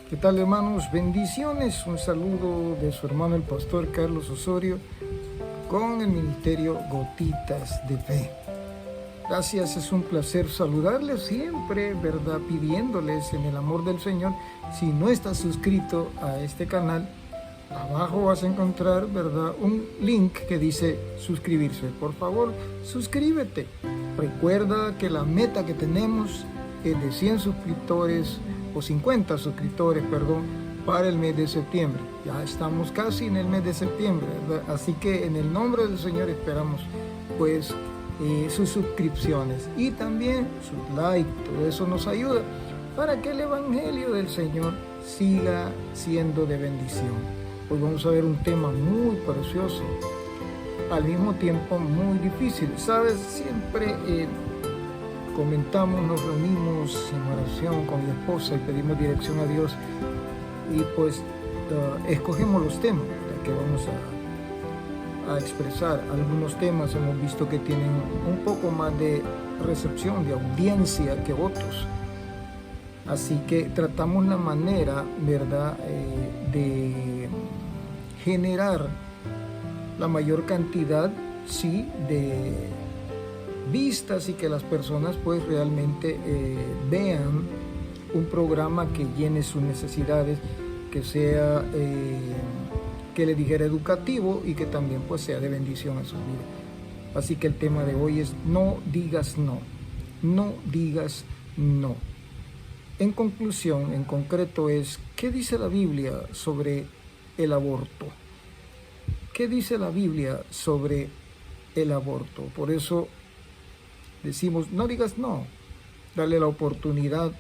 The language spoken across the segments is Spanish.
¿Qué tal, hermanos? Bendiciones. Un saludo de su hermano el pastor Carlos Osorio con el ministerio Gotitas de Fe. Gracias, es un placer saludarles siempre, ¿verdad? Pidiéndoles en el amor del Señor, si no estás suscrito a este canal, abajo vas a encontrar, ¿verdad?, un link que dice suscribirse. Por favor, suscríbete. Recuerda que la meta que tenemos es de 100 suscriptores o 50 suscriptores, perdón, para el mes de septiembre. Ya estamos casi en el mes de septiembre, ¿verdad? Así que en el nombre del Señor esperamos pues sus suscripciones y también sus likes. Todo eso nos ayuda para que el Evangelio del Señor siga siendo de bendición. Hoy vamos a ver un tema muy precioso, al mismo tiempo muy difícil. Sabes, siempre comentamos, nos reunimos en oración con mi esposa y pedimos dirección a Dios y pues escogemos los temas que vamos a expresar. Algunos temas hemos visto que tienen un poco más de recepción, de audiencia que otros. Así que tratamos la manera, ¿verdad?, de generar la mayor cantidad, sí, de vistas y que las personas pues realmente vean un programa que llene sus necesidades, que sea, que le dijera educativo y que también pues sea de bendición a su vida. Así que el tema de hoy es no digas no, no digas no. En conclusión, en concreto es, ¿qué dice la Biblia sobre el aborto? ¿Qué dice la Biblia sobre el aborto? Por eso decimos, no digas no, dale la oportunidad,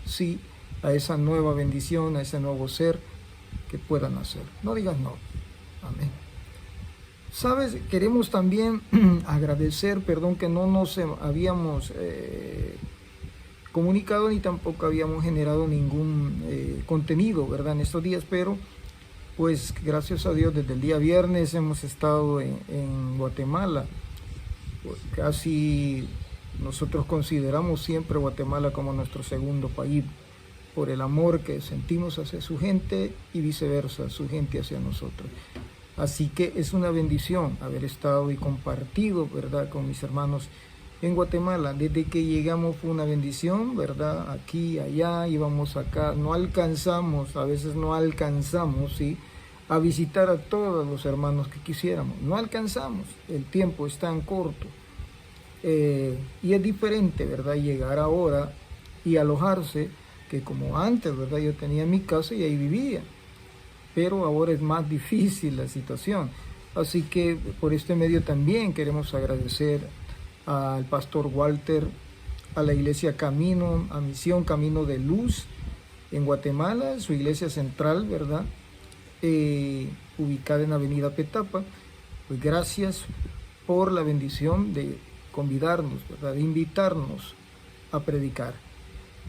sí, a esa nueva bendición, a ese nuevo ser que puedan hacer. No digas no. Amén. Sabes, queremos también agradecer, perdón que no nos habíamos comunicado ni tampoco habíamos generado ningún contenido, ¿verdad?, en estos días, pero pues gracias a Dios desde el día viernes hemos estado en Guatemala. Pues casi nosotros consideramos siempre Guatemala como nuestro segundo país por el amor que sentimos hacia su gente y viceversa, su gente hacia nosotros. Así que es una bendición haber estado y compartido, ¿verdad?, con mis hermanos en Guatemala. Desde que llegamos fue una bendición, ¿verdad? Aquí, allá, íbamos acá, no alcanzamos, a veces no alcanzamos, ¿sí?, a visitar a todos los hermanos que quisiéramos. No alcanzamos, el tiempo es tan corto. Y es diferente, ¿verdad?, llegar ahora y alojarse, que como antes, ¿verdad?, yo tenía mi casa y ahí vivía. Pero ahora es más difícil la situación. Así que por este medio también queremos agradecer al pastor Walter, a la iglesia Camino, a Misión Camino de Luz en Guatemala, su iglesia central, ¿verdad?, ubicada en Avenida Petapa. Pues gracias por la bendición de convidarnos, ¿verdad?, de invitarnos a predicar.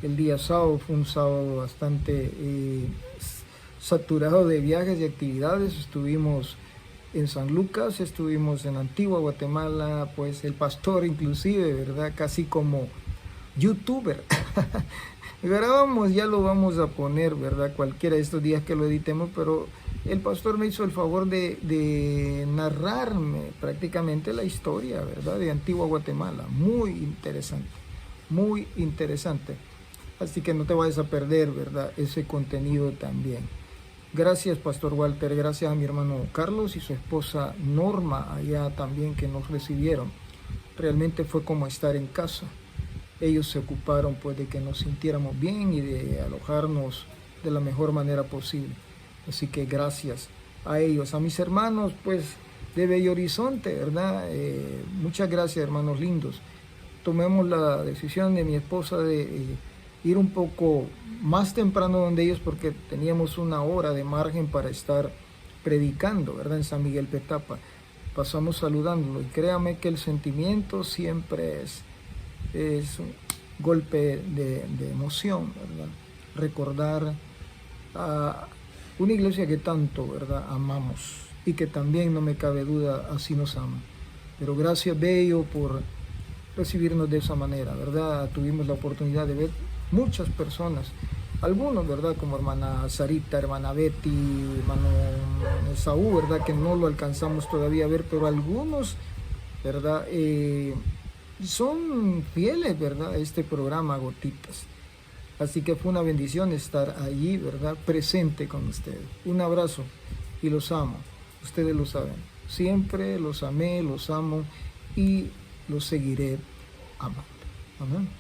El día sábado fue un sábado bastante saturado de viajes y actividades. Estuvimos en San Lucas, estuvimos en Antigua Guatemala, pues el pastor inclusive, ¿verdad?, casi como youtuber. Grabamos, ya lo vamos a poner, ¿verdad?, cualquiera de estos días que lo editemos, pero el pastor me hizo el favor de narrarme prácticamente la historia, ¿verdad?, de Antigua Guatemala. Muy interesante, muy interesante. Así que no te vayas a perder, ¿verdad?, ese contenido también. Gracias, pastor Walter, gracias a mi hermano Carlos y su esposa Norma allá también que nos recibieron. Realmente fue como estar en casa. Ellos se ocuparon pues de que nos sintiéramos bien y de alojarnos de la mejor manera posible. Así que gracias a ellos, a mis hermanos pues de Bello Horizonte, ¿verdad? Muchas gracias, hermanos lindos. Tomemos la decisión de mi esposa de ir un poco más temprano donde ellos porque teníamos una hora de margen para estar predicando, ¿verdad?, en San Miguel Petapa. Pasamos saludándolo y créame que el sentimiento siempre es un golpe de emoción, ¿verdad? Recordar a una iglesia que tanto, ¿verdad?, amamos y que también, no me cabe duda, así nos ama. Pero gracias, Bello, por recibirnos de esa manera, ¿verdad? Tuvimos la oportunidad de ver muchas personas Algunos, ¿verdad? Como hermana Sarita, hermana Betty, hermano Saúl, ¿verdad? Que no lo alcanzamos todavía a ver, pero algunos, ¿verdad? Son fieles, ¿verdad? A este programa Gotitas. Así que fue una bendición estar allí, ¿verdad? Presente con ustedes. Un abrazo y los amo. Ustedes lo saben. Siempre los amé, los amo y los seguiré amando. Amén.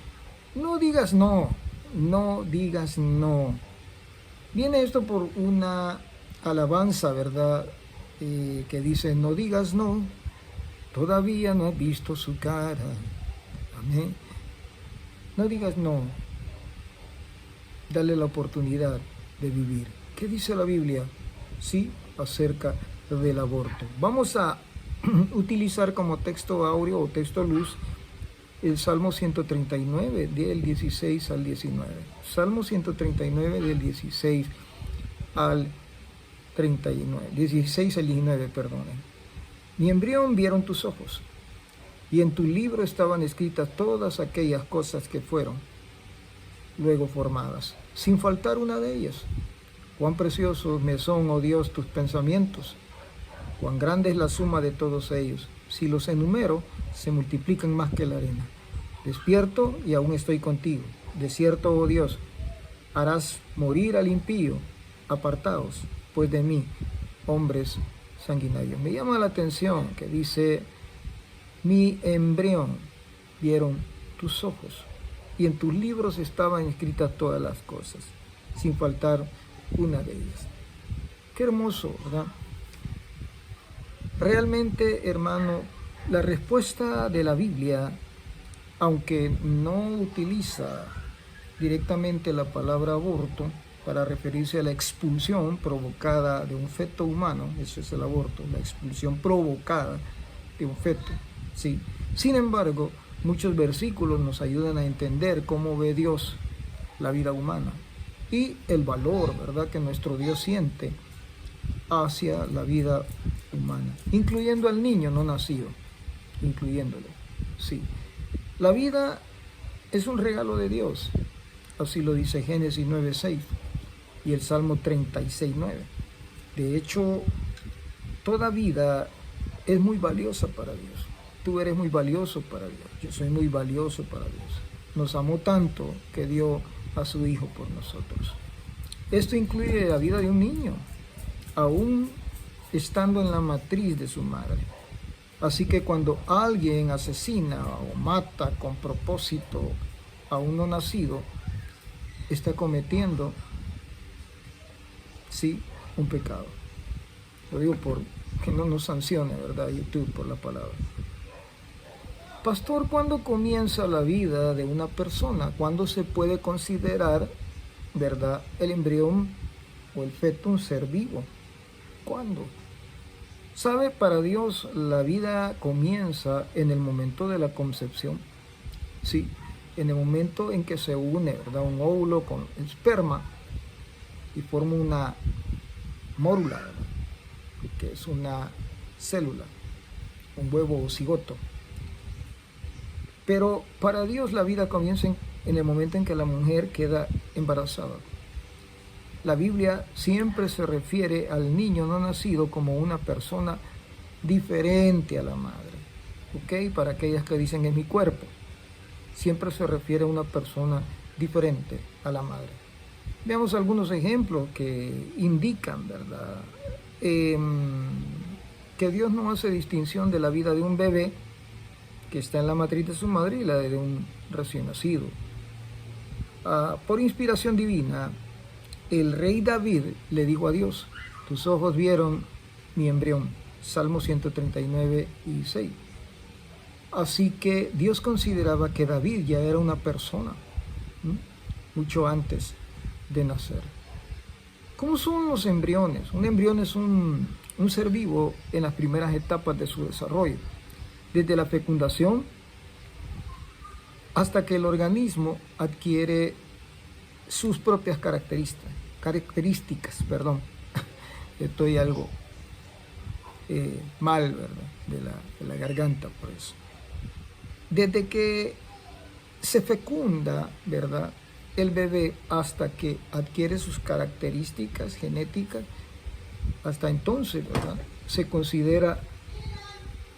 No digas no, no digas no. Viene esto por una alabanza, ¿verdad? Que dice, no digas no, todavía no has visto su cara. Amén. No digas no. Dale la oportunidad de vivir. ¿Qué dice la Biblia? Sí, acerca del aborto. Vamos a utilizar como texto áureo o texto luz el Salmo 139 del 16 al 19. Salmo 139 del 16 al 39. 16 al 19, perdonen. Mi embrión vieron tus ojos, y en tu libro estaban escritas todas aquellas cosas que fueron luego formadas, sin faltar una de ellas. Cuán preciosos me son, oh Dios, tus pensamientos, cuán grande es la suma de todos ellos. Si los enumero, se multiplican más que la arena. Despierto y aún estoy contigo. De cierto, oh Dios, harás morir al impío. Apartaos, pues, de mí, hombres sanguinarios. Me llama la atención que dice, mi embrión vieron tus ojos, y en tus libros estaban escritas todas las cosas, sin faltar una de ellas. Qué hermoso, ¿verdad? Realmente, hermano, la respuesta de la Biblia, aunque no utiliza directamente la palabra aborto para referirse a la expulsión provocada de un feto humano, eso es el aborto, la expulsión provocada de un feto, ¿sí? Sin embargo, muchos versículos nos ayudan a entender cómo ve Dios la vida humana y el valor, ¿verdad?, que nuestro Dios siente hacia la vida humana, incluyendo al niño no nacido, incluyéndolo, sí. La vida es un regalo de Dios, así lo dice Génesis 9:6 y el Salmo 36:9. De hecho, toda vida es muy valiosa para Dios. Tú eres muy valioso para Dios. Yo soy muy valioso para Dios. Nos amó tanto que dio a su Hijo por nosotros. Esto incluye la vida de un niño, aún estando en la matriz de su madre. Así que cuando alguien asesina o mata con propósito a un no nacido, está cometiendo, sí, un pecado. Lo digo por que no nos sancione, ¿verdad?, YouTube por la palabra. Pastor, ¿cuándo comienza la vida de una persona? ¿Cuándo se puede considerar, verdad, el embrión o el feto un ser vivo? ¿Cuándo? ¿Sabe? Para Dios la vida comienza en el momento de la concepción. Sí, en el momento en que se une, ¿verdad?, un óvulo con el esperma y forma una mórula, ¿verdad?, que es una célula, un huevo o cigoto. Pero para Dios la vida comienza en el momento en que la mujer queda embarazada. La Biblia siempre se refiere al niño no nacido como una persona diferente a la madre. ¿Ok? Para aquellas que dicen es mi cuerpo. Siempre se refiere a una persona diferente a la madre. Veamos algunos ejemplos que indican, ¿verdad?, que Dios no hace distinción de la vida de un bebé que está en la matriz de su madre y la de un recién nacido. Por inspiración divina, el rey David le dijo a Dios, tus ojos vieron mi embrión, Salmo 139:6. Así que Dios consideraba que David ya era una persona, mucho antes de nacer. ¿Cómo son los embriones? Un embrión es un ser vivo en las primeras etapas de su desarrollo, desde la fecundación hasta que el organismo adquiere sus propias características. Estoy algo mal, ¿verdad?, de la garganta por eso. Desde que se fecunda, ¿verdad?, el bebé hasta que adquiere sus características genéticas, hasta entonces, ¿verdad?, se considera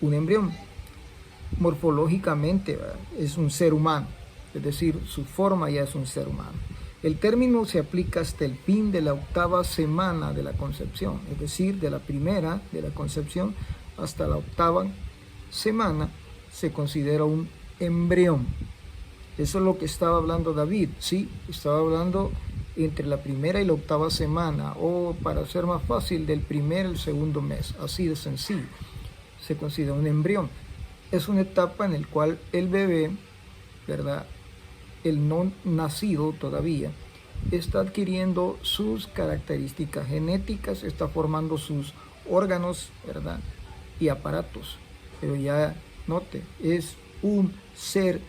un embrión. Morfológicamente, ¿verdad?, es un ser humano, es decir, su forma ya es un ser humano. El término se aplica hasta el fin de la 8ª semana de la concepción, es decir, de la primera de la concepción hasta la 8ª semana se considera un embrión. Eso es lo que estaba hablando David, ¿sí? Estaba hablando entre la primera y la 8ª semana, o para ser más fácil, del primer al segundo mes, así de sencillo. Se considera un embrión. Es una etapa en la cual el bebé, ¿verdad?, el no nacido todavía, está adquiriendo sus características genéticas, está formando sus órganos, ¿verdad?, y aparatos. Pero ya, note, es un ser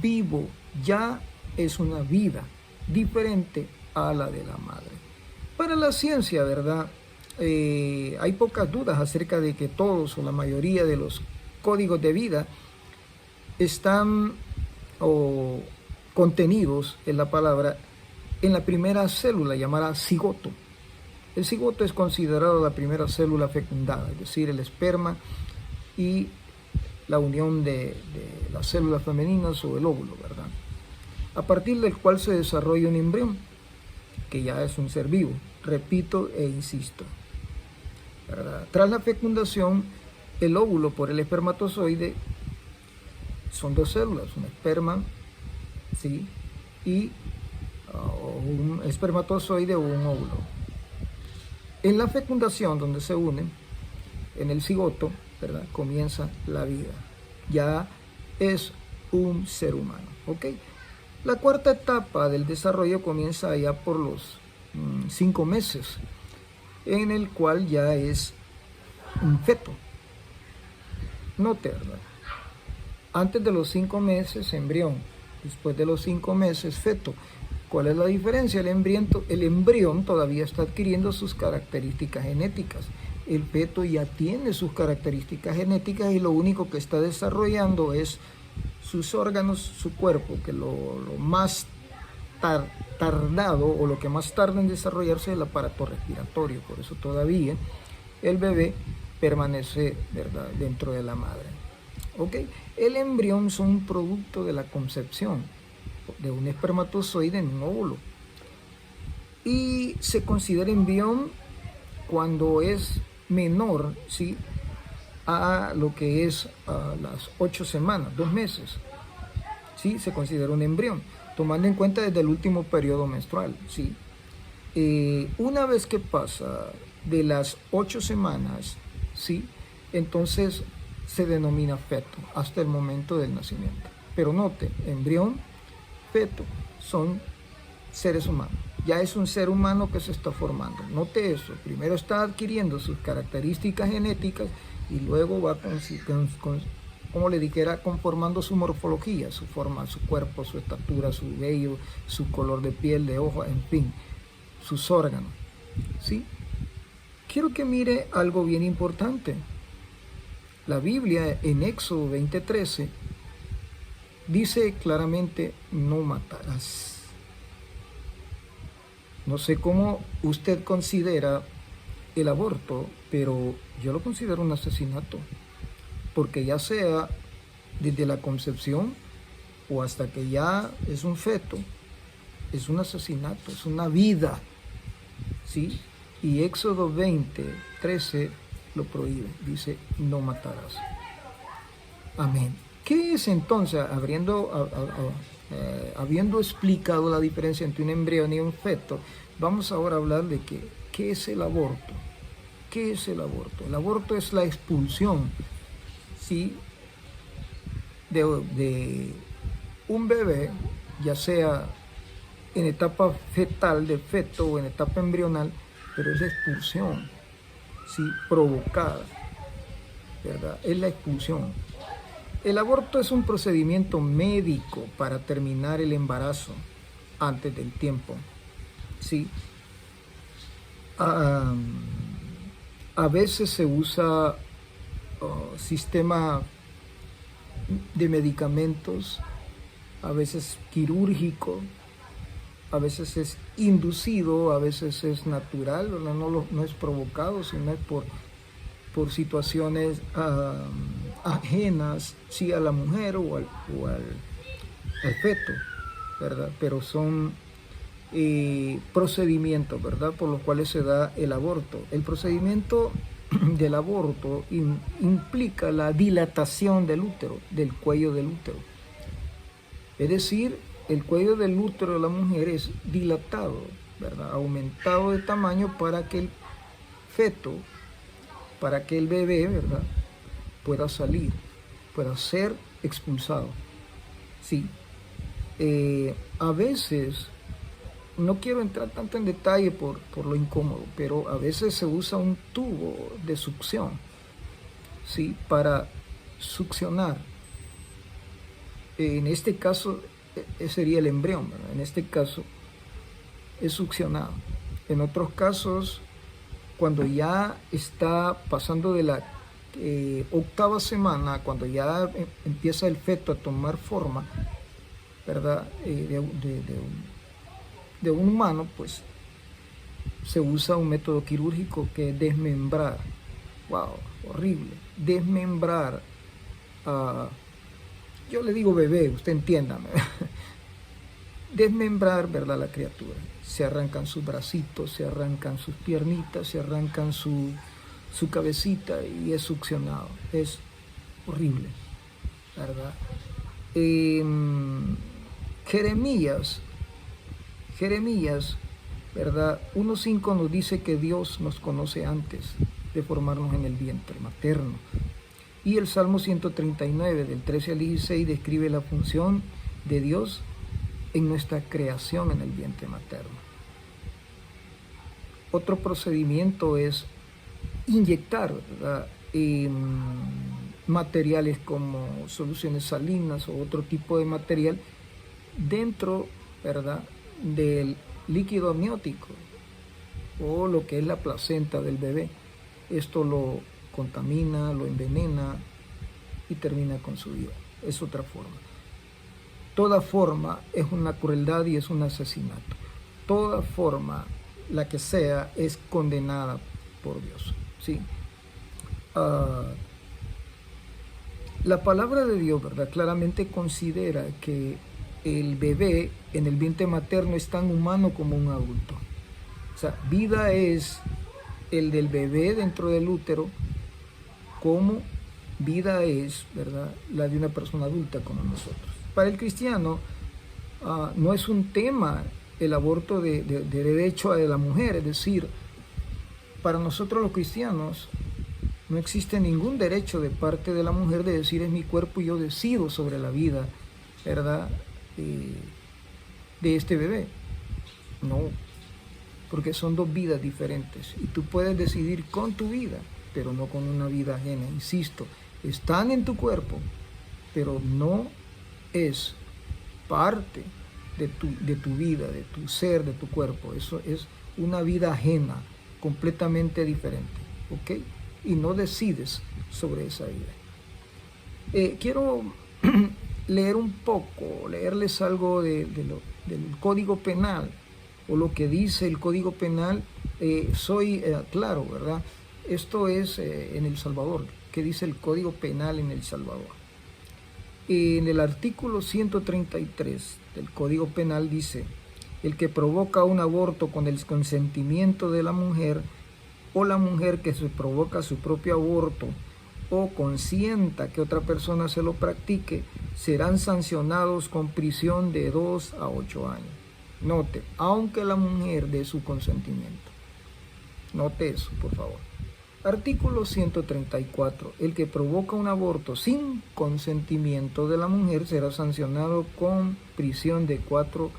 vivo, ya es una vida diferente a la de la madre. Para la ciencia, ¿verdad?, hay pocas dudas acerca de que todos o la mayoría de los códigos de vida están contenidos en la palabra en la primera célula llamada cigoto. El cigoto es considerado la primera célula fecundada, es decir, el esperma y la unión de las células femeninas o el óvulo, ¿verdad?, a partir del cual se desarrolla un embrión, que ya es un ser vivo, repito e insisto, ¿verdad? Tras la fecundación, el óvulo por el espermatozoide son 2 células, un esperma, ¿sí?, y un espermatozoide o un óvulo. En la fecundación, donde se unen, en el cigoto, ¿verdad?, comienza la vida. Ya es un ser humano, ¿ok? La 4ª etapa del desarrollo comienza ya por los 5 meses, en el cual ya es un feto. Note, ¿verdad? Antes de los 5 meses, embrión. Después de los 5 meses, feto. ¿Cuál es la diferencia? El embrión todavía está adquiriendo sus características genéticas. El feto ya tiene sus características genéticas y lo único que está desarrollando es sus órganos, su cuerpo, que lo más tardado o lo que más tarda en desarrollarse es el aparato respiratorio. Por eso todavía el bebé permanece, ¿verdad?, dentro de la madre. ¿Ok? El embrión son un producto de la concepción de un espermatozoide en un óvulo. Y se considera embrión cuando es menor, ¿sí?, a lo que es las 8 semanas, 2 meses. ¿Sí? Se considera un embrión, tomando en cuenta desde el último periodo menstrual. ¿Sí? Una vez que pasa de las 8 semanas, ¿sí?, entonces se denomina feto hasta el momento del nacimiento. Pero note, embrión, feto, son seres humanos. Ya es un ser humano que se está formando. Note eso, primero está adquiriendo sus características genéticas y luego va como le dijera, conformando su morfología, su forma, su cuerpo, su estatura, su vello, su color de piel, de ojo, en fin, sus órganos. ¿Sí? Quiero que mire algo bien importante. La Biblia en Éxodo 20:13 dice claramente: no matarás. No sé cómo usted considera el aborto, pero yo lo considero un asesinato, porque ya sea desde la concepción o hasta que ya es un feto, es un asesinato, es una vida, ¿sí? Y Éxodo 20:13 lo prohíbe, dice: no matarás. Amén. ¿Qué es entonces, habiendo explicado la diferencia entre un embrión y un feto, vamos ahora a hablar de qué es el aborto? ¿Qué es el aborto? El aborto es la expulsión, ¿sí?, de un bebé, ya sea en etapa fetal, de feto, o en etapa embrional, pero es la expulsión, ¿sí?, provocada, ¿verdad? Es la expulsión. El aborto es un procedimiento médico para terminar el embarazo antes del tiempo, ¿sí? A veces se usa sistema de medicamentos, a veces quirúrgico, a veces es inducido, a veces es natural, no es provocado, sino es por situaciones ajenas, sí, a la mujer al feto, ¿verdad? Pero son procedimientos, ¿verdad?, por los cuales se da el aborto. El procedimiento del aborto implica la dilatación del útero, del cuello del útero. Es decir, el cuello del útero de la mujer es dilatado, ¿verdad?, aumentado de tamaño para que el feto, para que el bebé, ¿verdad?, pueda salir, pueda ser expulsado. Sí. A veces, no quiero entrar tanto en detalle por lo incómodo, pero a veces se usa un tubo de succión, ¿sí?, para succionar. En este caso sería el embrión, ¿verdad? En este caso es succionado. En otros casos, cuando ya está pasando de la octava semana, cuando ya empieza el feto a tomar forma, ¿verdad?, de un humano, pues se usa un método quirúrgico que es desmembrar. ¡Wow! Horrible. Desmembrar. Yo le digo bebé, usted entiéndame. Desmembrar, ¿verdad?, la criatura. Se arrancan sus bracitos, se arrancan sus piernitas, se arrancan su cabecita y es succionado. Es horrible, ¿verdad? Jeremías, ¿verdad?, 1:5 nos dice que Dios nos conoce antes de formarnos en el vientre materno. Y el Salmo 139, del 13 al 16, describe la función de Dios en nuestra creación en el vientre materno. Otro procedimiento es inyectar, ¿verdad?, materiales como soluciones salinas o otro tipo de material dentro, ¿verdad?, del líquido amniótico o lo que es la placenta del bebé. Esto lo contamina, lo envenena y termina con su vida. Es otra forma. Toda forma es una crueldad y es un asesinato. Toda forma, la que sea, es condenada por Dios, ¿sí? La palabra de Dios, ¿verdad?, claramente considera que el bebé en el vientre materno es tan humano como un adulto. O sea, vida es el del bebé dentro del útero, como vida es, ¿verdad?, la de una persona adulta como nosotros. Para el cristiano no es un tema el aborto de derecho de la mujer, es decir, para nosotros los cristianos no existe ningún derecho de parte de la mujer de decir es mi cuerpo y yo decido sobre la vida, ¿verdad?, de este bebé. No, porque son dos vidas diferentes y tú puedes decidir con tu vida, pero no con una vida ajena. Insisto, están en tu cuerpo, pero no es parte de tu vida, de tu ser, de tu cuerpo. Eso es una vida ajena, completamente diferente, ¿ok? Y no decides sobre esa vida. Quiero leerles algo del Código Penal, o lo que dice el Código Penal. Soy claro, ¿verdad? Esto es en El Salvador. ¿Qué dice el Código Penal en El Salvador? En el artículo 133 del Código Penal dice: el que provoca un aborto con el consentimiento de la mujer, o la mujer que se provoca su propio aborto o consienta que otra persona se lo practique, serán sancionados con prisión de 2 a 8 años. Note, aunque la mujer dé su consentimiento. Note eso, por favor. Artículo 134. El que provoca un aborto sin consentimiento de la mujer será sancionado con prisión de 4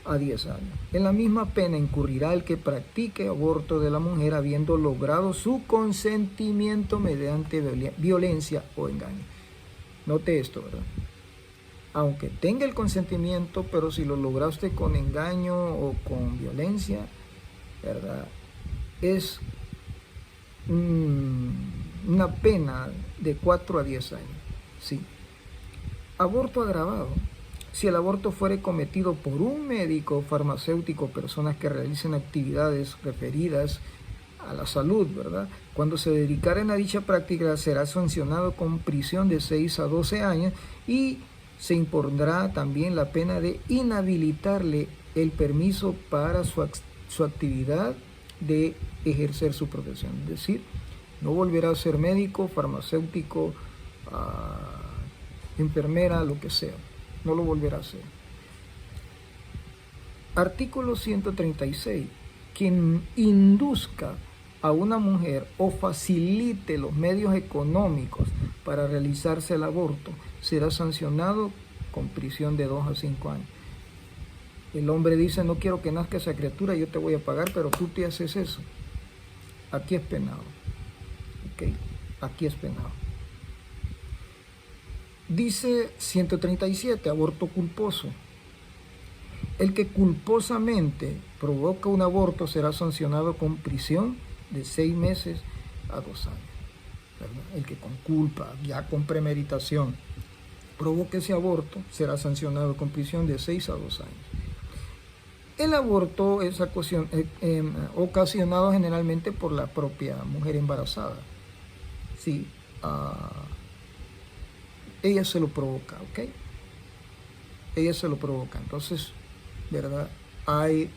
a 10 años. En la misma pena incurrirá el que practique aborto de la mujer habiendo logrado su consentimiento mediante violencia o engaño. Note esto, ¿verdad? Aunque tenga el consentimiento, pero si lo lograste con engaño o con violencia, ¿verdad?, es una pena de 4 a 10 años. Sí. Aborto agravado. Si el aborto fuere cometido por un médico, farmacéutico, personas que realicen actividades referidas a la salud, ¿verdad? Cuando se dedicaren a dicha práctica será sancionado con prisión de 6 a 12 años y se impondrá también la pena de inhabilitarle el permiso para su actividad de ejercer su profesión. Es decir, no volverá a ser médico, farmacéutico, enfermera, lo que sea. No lo volverá a hacer. Artículo 136. Quien induzca a una mujer o facilite los medios económicos para realizarse el aborto será sancionado con prisión de 2 a 5 años. El hombre dice, no quiero que nazca esa criatura, yo te voy a pagar, pero tú te haces eso. Aquí es penado. ¿Ok? Aquí es penado. Dice 137, aborto culposo. El que culposamente provoca un aborto será sancionado con prisión de 6 meses a 2 años. ¿Verdad? El que con culpa, ya con premeditación, provoque ese aborto será sancionado con prisión de 6 a 2 años. El aborto es ocasionado generalmente por la propia mujer embarazada. Sí, ella se lo provoca, ¿ok? Ella se lo provoca. Entonces, ¿verdad? Hay,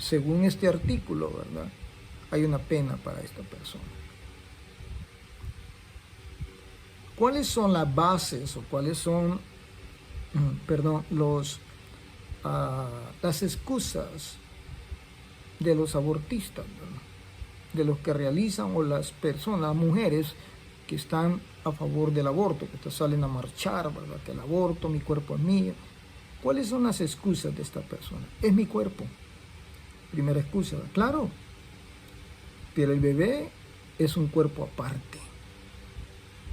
según este artículo, ¿verdad? Hay una pena para esta persona. ¿Cuáles son las bases o cuáles son, las excusas de los abortistas, ¿verdad? De los que realizan, o las personas, las mujeres que están a favor del aborto, que salen a marchar, ¿verdad? Que el aborto, mi cuerpo es mío. ¿Cuáles son las excusas de esta persona? Es mi cuerpo. Primera excusa, ¿verdad? Claro, pero el bebé es un cuerpo aparte.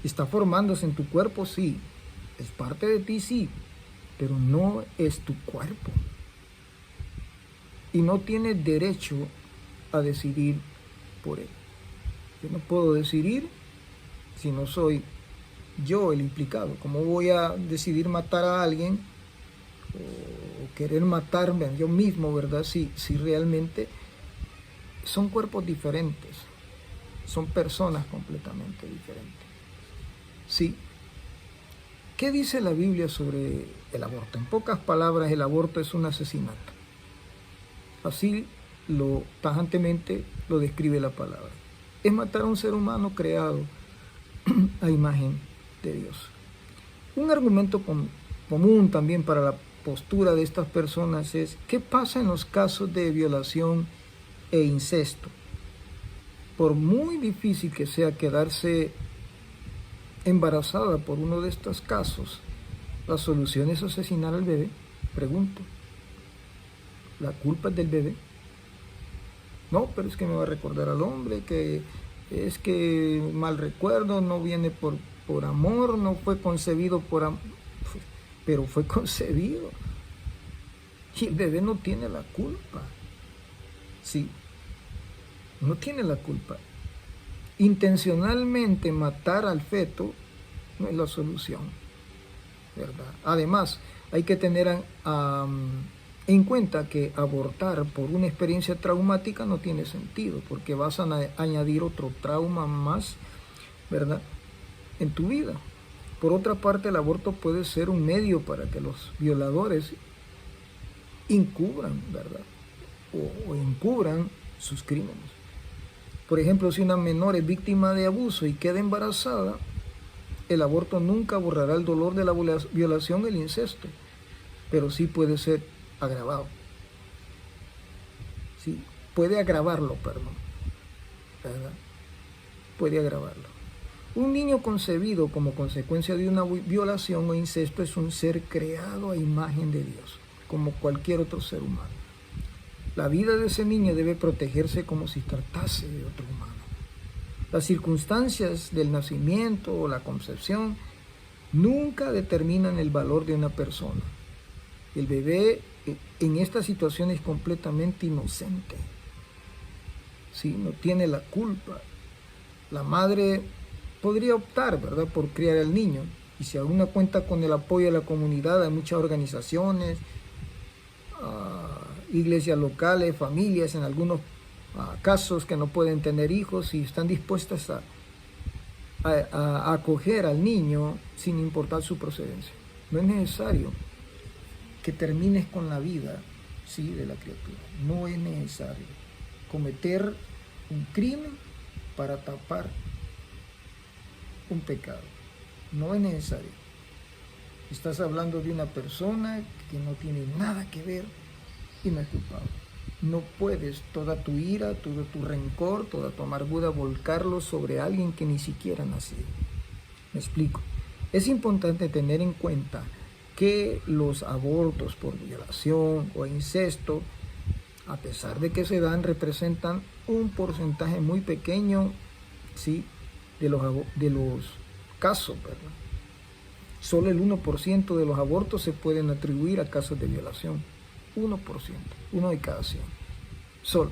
Está formándose en tu cuerpo, sí. Es parte de ti, sí. Pero no es tu cuerpo. Y no tienes derecho a decidir por él. Yo no puedo decidir si no soy yo el implicado. ¿Cómo voy a decidir matar a alguien o querer matarme a yo mismo, ¿verdad? Si realmente son cuerpos diferentes, son personas completamente diferentes. Sí. ¿Qué dice la Biblia sobre el aborto? En pocas palabras, el aborto es un asesinato. Así tajantemente lo describe la palabra. Es matar a un ser humano creado a imagen de Dios. Un argumento común también para la postura de estas personas es: ¿qué pasa en los casos de violación e incesto? Por muy difícil que sea quedarse embarazada por uno de estos casos, la solución es asesinar al bebé. Pregunto, ¿la culpa es del bebé? No, pero es que me va a recordar al hombre, que es que mal recuerdo, no viene por amor, no fue concebido por amor, pero fue concebido. Y el bebé no tiene la culpa. Sí, no tiene la culpa. Intencionalmente matar al feto no es la solución, ¿verdad? Además, hay que tener en cuenta que abortar por una experiencia traumática no tiene sentido, porque vas a añadir otro trauma más, ¿verdad?, en tu vida. Por otra parte, el aborto puede ser un medio para que los violadores encubran, ¿verdad?, o encubran sus crímenes. Por ejemplo, si una menor es víctima de abuso y queda embarazada, el aborto nunca borrará el dolor de la violación, el incesto, pero sí puede ser agravado. Sí, puede agravarlo, perdón, ¿verdad? Puede agravarlo. Un niño concebido como consecuencia de una violación o incesto es un ser creado a imagen de Dios, como cualquier otro ser humano. La vida de ese niño debe protegerse como si tratase de otro humano. Las circunstancias del nacimiento o la concepción nunca determinan el valor de una persona. El bebé en esta situación es completamente inocente. ¿Sí? No tiene la culpa. La madre podría optar, ¿verdad?, por criar al niño, Y si aún no cuenta con el apoyo de la comunidad, hay muchas organizaciones, iglesias locales, familias en algunos casos que no pueden tener hijos y están dispuestas a acoger al niño sin importar su procedencia. No es necesario que termines con la vida, ¿sí?, de la criatura. No es necesario cometer un crimen para tapar un pecado. No es necesario. Estás hablando de una persona que no tiene nada que ver y no es culpable. No puedes toda tu ira, todo tu rencor, toda tu amargura volcarlo sobre alguien que ni siquiera ha nacido. Me explico. Es importante tener en cuenta que los abortos por violación o incesto, a pesar de que se dan, representan un porcentaje muy pequeño, ¿sí?, de los casos, ¿verdad? Solo el 1% de los abortos se pueden atribuir a casos de violación. 1%, 1 de cada 100. Solo,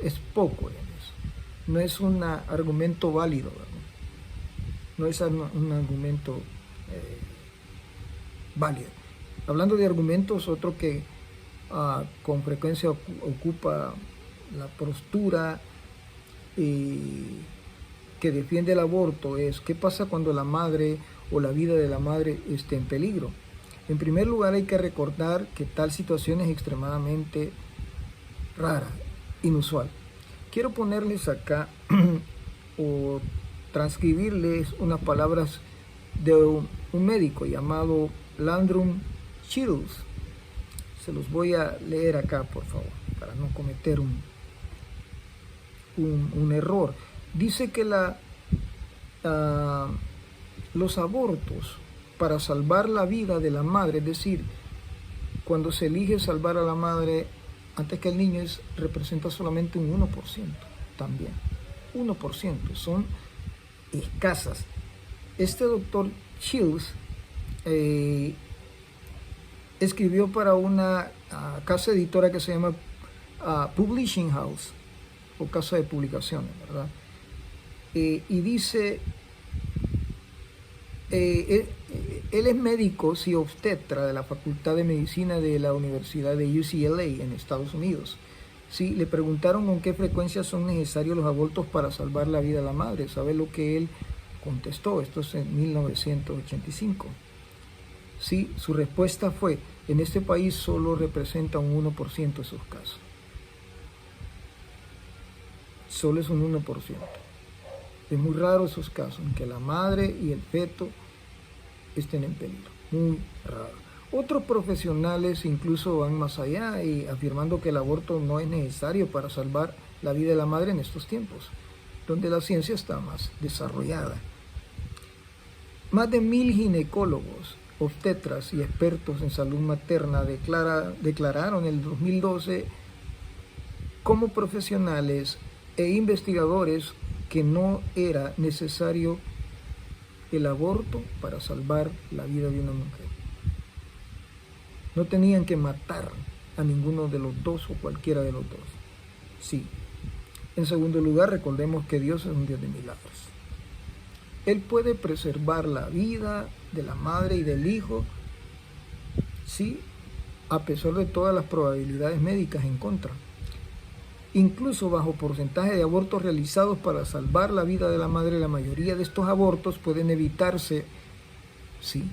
es poco en eso. No es un argumento válido, ¿verdad? No es un argumento válido. Hablando de argumentos, otro que con frecuencia ocupa la postura que defiende el aborto es: ¿qué pasa cuando la madre o la vida de la madre esté en peligro? En primer lugar, hay que recordar que tal situación es extremadamente rara, inusual. Quiero ponerles acá o transcribirles unas palabras de un médico llamado Landrum Shields. Se los voy a leer acá, por favor, para no cometer un error. Dice que los abortos para salvar la vida de la madre, es decir, cuando se elige salvar a la madre antes que el niño, representa solamente un 1% también. 1%, son escasas. Este doctor Shields escribió para una casa editora que se llama Publishing House, o casa de publicaciones, ¿verdad? Y dice, él es médico y obstetra de la Facultad de Medicina de la Universidad de UCLA en Estados Unidos. Sí, le preguntaron con qué frecuencia son necesarios los abortos para salvar la vida de la madre. ¿Sabe lo que él contestó? Esto es en 1985. Sí, su respuesta fue: en este país solo representa un 1% de esos casos. Solo es un 1%. Es muy raro esos casos en que la madre y el feto estén en peligro. Muy raro. Otros profesionales incluso van más allá y afirmando que el aborto no es necesario para salvar la vida de la madre en estos tiempos, donde la ciencia está más desarrollada. Más de 1000 ginecólogos, obstetras y expertos en salud materna declararon en el 2012 como profesionales e investigadores que no era necesario el aborto para salvar la vida de una mujer. No tenían que matar a ninguno de los dos o cualquiera de los dos. Sí. En segundo lugar, recordemos que Dios es un Dios de milagros. Él puede preservar la vida de la madre y del hijo, sí, a pesar de todas las probabilidades médicas en contra. Incluso bajo porcentaje de abortos realizados para salvar la vida de la madre, la mayoría de estos abortos pueden evitarse, sí,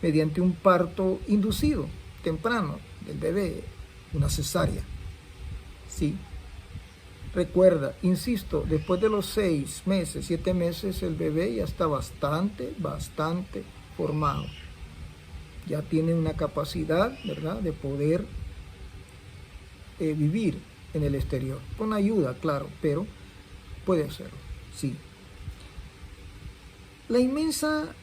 mediante un parto inducido temprano del bebé, una cesárea. Sí. Recuerda, insisto, después de los 6 meses, 7 meses, el bebé ya está bastante formado. Ya tiene una capacidad, ¿verdad?, de poder vivir en el exterior. Con ayuda, claro, pero puede hacerlo, sí. La inmensa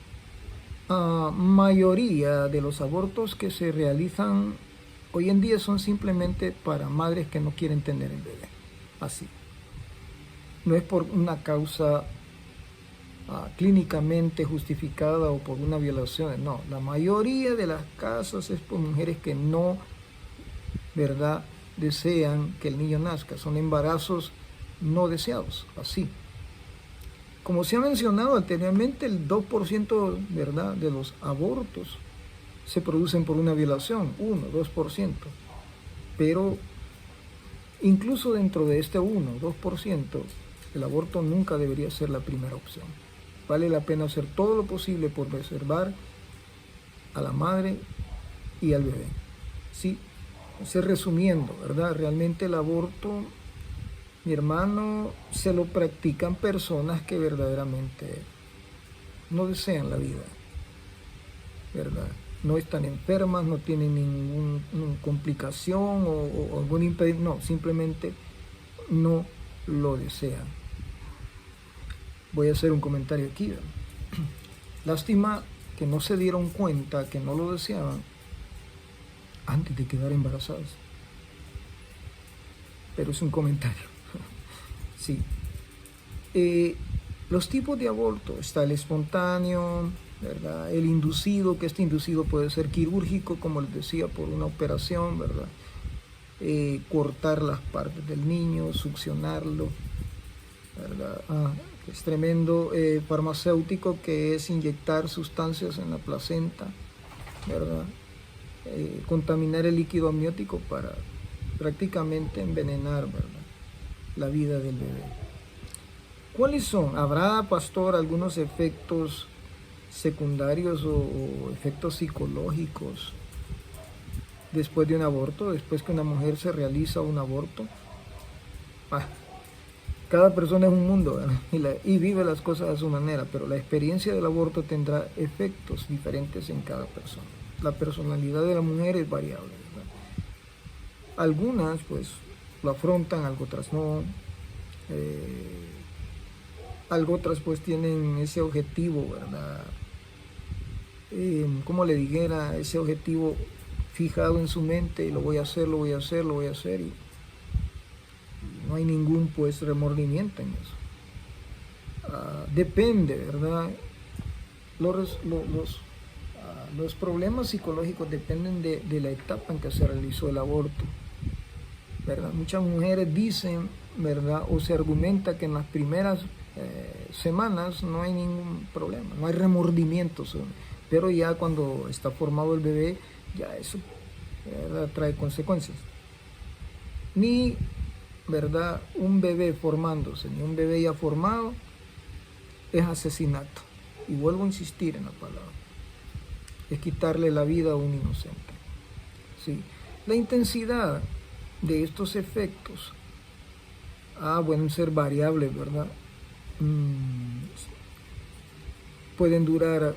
mayoría de los abortos que se realizan hoy en día son simplemente para madres que no quieren tener el bebé. Así. No es por una causa clínicamente justificada o por una violación. No, la mayoría de las casos es por mujeres que no, ¿verdad?, desean que el niño nazca. Son embarazos no deseados, así. Como se ha mencionado anteriormente, el 2%, ¿verdad?, de los abortos se producen por una violación, 1-2%. Pero incluso dentro de este 1-2%, el aborto nunca debería ser la primera opción. Vale la pena hacer todo lo posible por preservar a la madre y al bebé. Sí, resumiendo, ¿verdad? Realmente el aborto, mi hermano, se lo practican personas que verdaderamente no desean la vida, ¿verdad? No están enfermas, no tienen ninguna complicación o algún impedimento, no, simplemente no lo desean. Voy a hacer un comentario aquí, ¿verdad? Lástima que no se dieron cuenta que no lo deseaban antes de quedar embarazadas. Pero es un comentario. Sí. Los tipos de aborto, está el espontáneo, ¿verdad? El inducido, que este inducido puede ser quirúrgico, como les decía, por una operación, ¿verdad? Cortar las partes del niño, succionarlo, ¿verdad? Es tremendo. Farmacéutico, que es inyectar sustancias en la placenta, ¿verdad? Contaminar el líquido amniótico para prácticamente envenenar, ¿verdad?, la vida del bebé. ¿Cuáles son? ¿Habrá, pastor, algunos efectos secundarios o efectos psicológicos después de un aborto, después que una mujer se realiza un aborto? Cada persona es un mundo, ¿verdad? Y vive las cosas a su manera, pero la experiencia del aborto tendrá efectos diferentes en cada persona. La personalidad de la mujer es variable, ¿verdad? Algunas pues lo afrontan, algo otras no. Algo otras pues tienen ese objetivo, ¿verdad? Como le dijera, ese objetivo fijado en su mente, y lo voy a hacer, lo voy a hacer, lo voy a hacer, y no hay ningún pues remordimiento en eso. Depende, ¿verdad? Los problemas psicológicos dependen de la etapa en que se realizó el aborto, ¿verdad? Muchas mujeres dicen, ¿verdad?, o se argumenta que en las primeras semanas no hay ningún problema, no hay remordimientos, pero ya cuando está formado el bebé, ya eso, ¿verdad?, trae consecuencias. Ni, ¿verdad?, un bebé formándose, ni un bebé ya formado es asesinato. Y vuelvo a insistir en la palabra. Es quitarle la vida a un inocente. ¿Sí? La intensidad de estos efectos pueden ser variables, ¿verdad? Pueden durar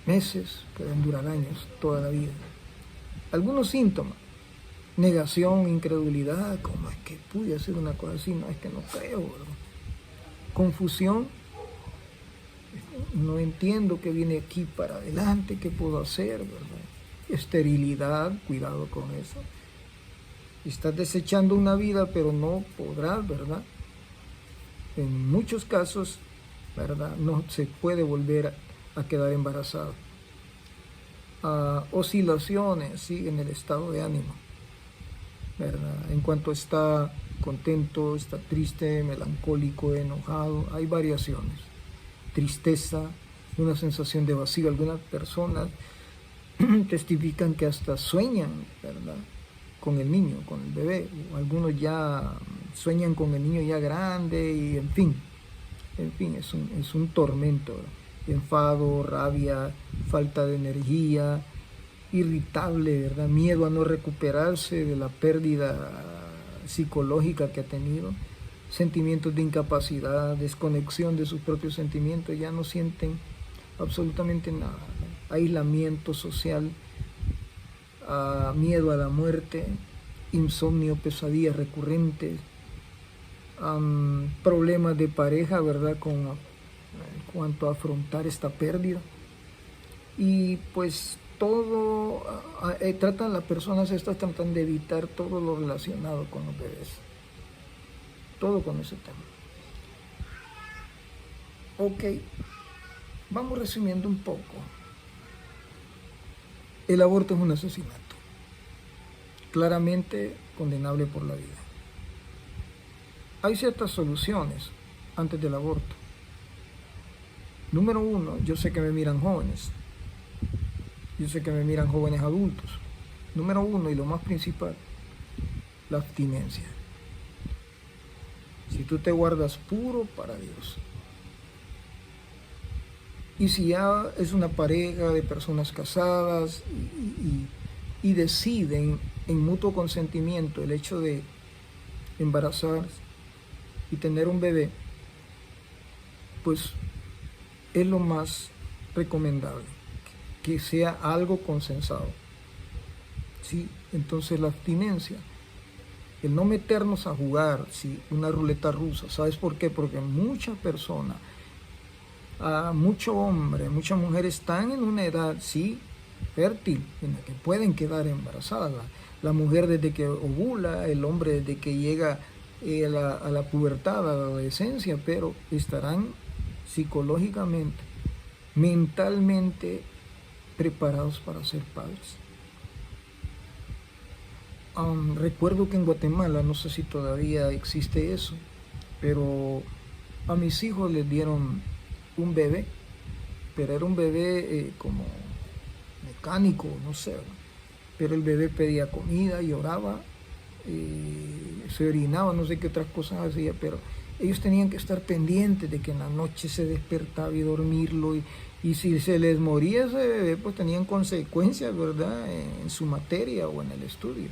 meses, pueden durar años, toda la vida. Algunos síntomas: negación, incredulidad, ¿cómo es que pude hacer una cosa así? No, es que no creo, ¿verdad? Confusión, no entiendo qué viene aquí para adelante, qué puedo hacer, ¿verdad? Esterilidad, cuidado con eso. Estás desechando una vida, pero no podrás, ¿verdad? En muchos casos, ¿verdad?, no se puede volver a quedar embarazado. Oscilaciones, ¿sí?, en el estado de ánimo, ¿verdad? En cuanto está contento, está triste, melancólico, enojado, hay variaciones. Tristeza, una sensación de vacío. Algunas personas testifican que hasta sueñan, ¿verdad?, con el niño, con el bebé. Algunos ya sueñan con el niño ya grande, y en fin, es un tormento, ¿verdad? Enfado, rabia, falta de energía, irritable, ¿verdad?, miedo a no recuperarse de la pérdida psicológica que ha tenido, sentimientos de incapacidad, desconexión de sus propios sentimientos, ya no sienten absolutamente nada, ¿no? Aislamiento social, miedo a la muerte, insomnio, pesadillas recurrentes, problemas de pareja, ¿verdad?, en cuanto a afrontar esta pérdida. Y pues todo, las personas estas tratan de evitar todo lo relacionado con los bebés, todo con ese tema. Ok, vamos resumiendo un poco. El aborto es un asesinato, claramente condenable por la vida. Hay ciertas soluciones, antes del aborto. Número uno, yo sé que me miran jóvenes. Yo sé que me miran jóvenes adultos. Número uno, y lo más principal, la abstinencia. Si tú te guardas puro para Dios. Y si ya es una pareja de personas casadas y deciden en mutuo consentimiento el hecho de embarazarse y tener un bebé, pues es lo más recomendable, que sea algo consensado. ¿Sí? Entonces la abstinencia, el no meternos a jugar, ¿sí?, una ruleta rusa. ¿Sabes por qué? Porque muchas personas, muchos hombres, muchas mujeres están en una edad, sí, fértil, en la que pueden quedar embarazadas. La mujer desde que ovula, el hombre desde que llega a la pubertad, a la adolescencia, pero estarán psicológicamente, mentalmente preparados para ser padres. Recuerdo que en Guatemala, no sé si todavía existe eso, pero a mis hijos les dieron un bebé, pero era un bebé como mecánico, no sé, ¿no? Pero el bebé pedía comida, lloraba, se orinaba, no sé qué otras cosas hacía, pero ellos tenían que estar pendientes de que en la noche se despertaba y dormirlo, y si se les moría ese bebé, pues tenían consecuencias, ¿verdad?, en su materia o en el estudio.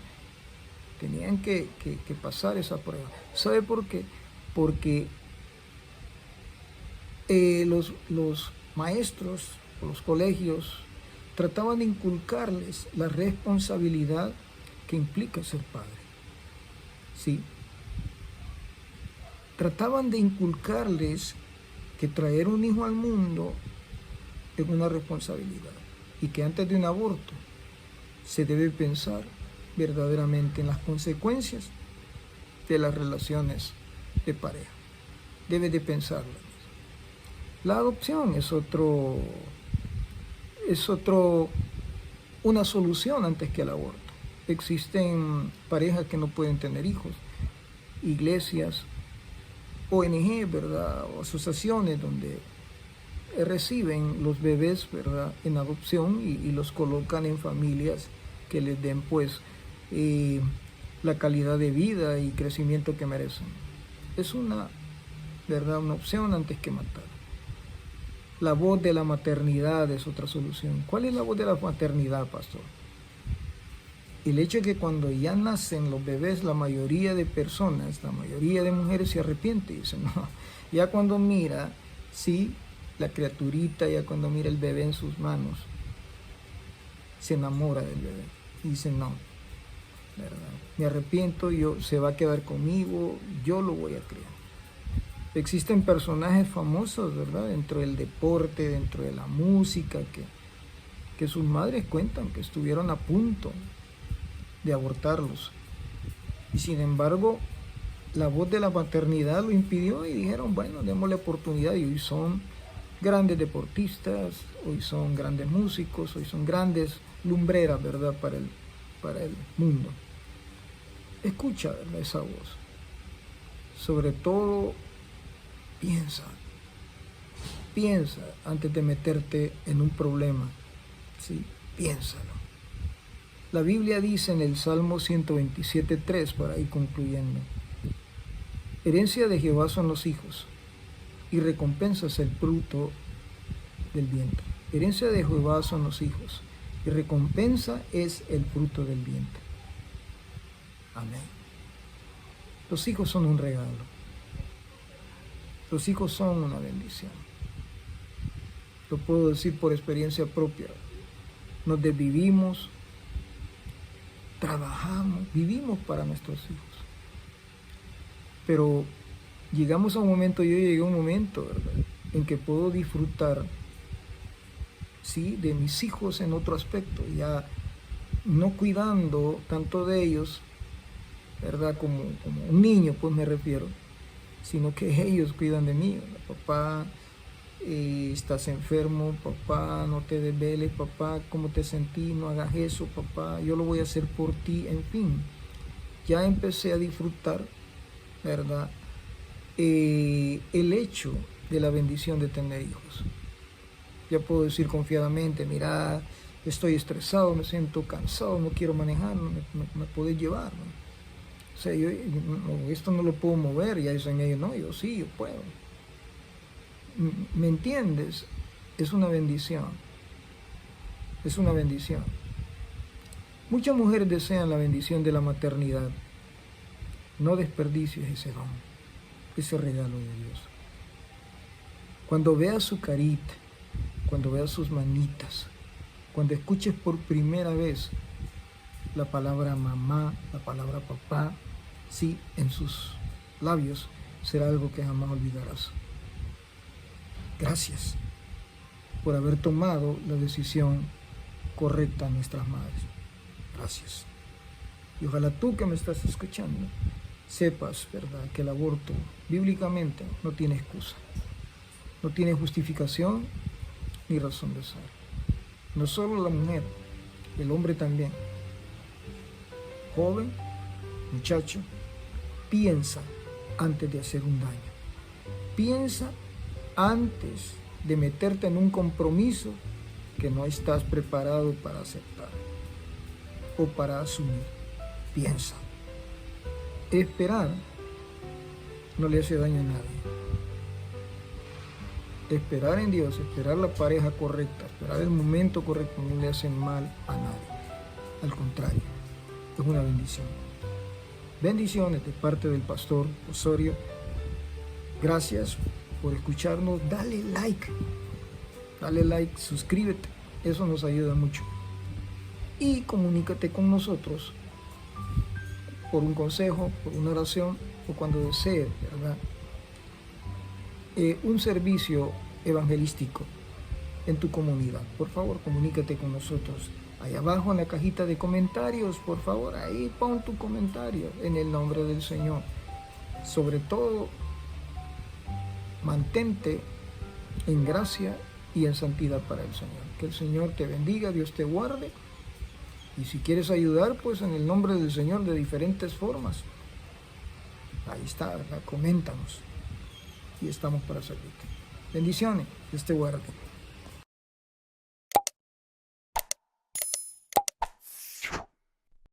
Tenían que pasar esa prueba. ¿Sabe por qué? Porque los maestros o los colegios trataban de inculcarles la responsabilidad que implica ser padre. ¿Sí? Trataban de inculcarles que traer un hijo al mundo es una responsabilidad y que antes de un aborto se debe pensar verdaderamente en las consecuencias de las relaciones de pareja. Debe de pensarlo. La adopción es una solución antes que el aborto. Existen parejas que no pueden tener hijos, iglesias, ONG, ¿verdad?, o asociaciones donde reciben los bebés, ¿verdad?, en adopción y los colocan en familias que les den, pues, la calidad de vida y crecimiento que merecen. Es una opción antes que matar. La voz de la maternidad es otra solución. ¿Cuál es la voz de la maternidad, pastor? El hecho de que cuando ya nacen los bebés, la mayoría de personas, la mayoría de mujeres se arrepiente y dicen, no, ya cuando mira, sí, la criaturita, ya cuando mira el bebé en sus manos, se enamora del bebé y dice, no, ¿verdad?, me arrepiento, se va a quedar conmigo, yo lo voy a criar. Existen personajes famosos, ¿verdad?, dentro del deporte, dentro de la música, que sus madres cuentan que estuvieron a punto de abortarlos. Y sin embargo, la voz de la maternidad lo impidió y dijeron, bueno, démosle oportunidad. Y hoy son grandes deportistas, hoy son grandes músicos, hoy son grandes lumbreras, ¿verdad?, para el mundo. Escucha, ¿verdad?, esa voz. Sobre todo, piensa antes de meterte en un problema, ¿sí? Piénsalo. La Biblia dice en el Salmo 127:3, para ir concluyendo, herencia de Jehová son los hijos, y recompensas el fruto del vientre. Herencia de Jehová son los hijos, y recompensa es el fruto del vientre. Amén. Los hijos son un regalo. Los hijos son una bendición. Lo puedo decir por experiencia propia. Nos desvivimos, trabajamos, vivimos para nuestros hijos. Pero llegamos a un momento, yo llegué a un momento, ¿verdad?, en que puedo disfrutar, sí, de mis hijos en otro aspecto, ya no cuidando tanto de ellos, ¿verdad?, como un niño, pues me refiero, sino que ellos cuidan de mí. Papá, estás enfermo, papá, no te desveles, papá, ¿cómo te sentí? No hagas eso, papá, yo lo voy a hacer por ti, en fin. Ya empecé a disfrutar, ¿verdad?, el hecho de la bendición de tener hijos. Ya puedo decir confiadamente, mira, estoy estresado, me siento cansado, no quiero manejar, no me podés llevar, ¿no? O sea, esto no lo puedo mover, ya dicen ellos, no, yo sí, yo puedo. ¿Me entiendes? Es una bendición. Es una bendición. Muchas mujeres desean la bendición de la maternidad. No desperdicies ese don, ese regalo de Dios. Cuando veas su carita, cuando veas sus manitas, cuando escuches por primera vez la palabra mamá, la palabra papá, sí, en sus labios, será algo que jamás olvidarás. Gracias por haber tomado la decisión correcta en nuestras madres. Gracias. Y ojalá tú que me estás escuchando sepas, ¿verdad?, que el aborto bíblicamente no tiene excusa, no tiene justificación ni razón de ser. No solo la mujer, el hombre también. Joven, muchacho, piensa antes de hacer un daño. Piensa antes de meterte en un compromiso que no estás preparado para aceptar o para asumir. Piensa. Esperar no le hace daño a nadie. Esperar en Dios, esperar la pareja correcta, esperar el momento correcto no le hace mal a nadie. Al contrario, es una bendición. Bendiciones de parte del pastor Osorio. Gracias por escucharnos. Dale like, suscríbete, eso nos ayuda mucho. Y comunícate con nosotros por un consejo, por una oración o cuando desees, ¿verdad?, un servicio evangelístico en tu comunidad. Por favor, comunícate con nosotros. Ahí abajo en la cajita de comentarios, por favor, ahí pon tu comentario en el nombre del Señor. Sobre todo, mantente en gracia y en santidad para el Señor. Que el Señor te bendiga, Dios te guarde. Y si quieres ayudar, pues en el nombre del Señor de diferentes formas. Ahí está, ¿verdad? Coméntanos. Y estamos para servirte. Bendiciones, Dios te guarde.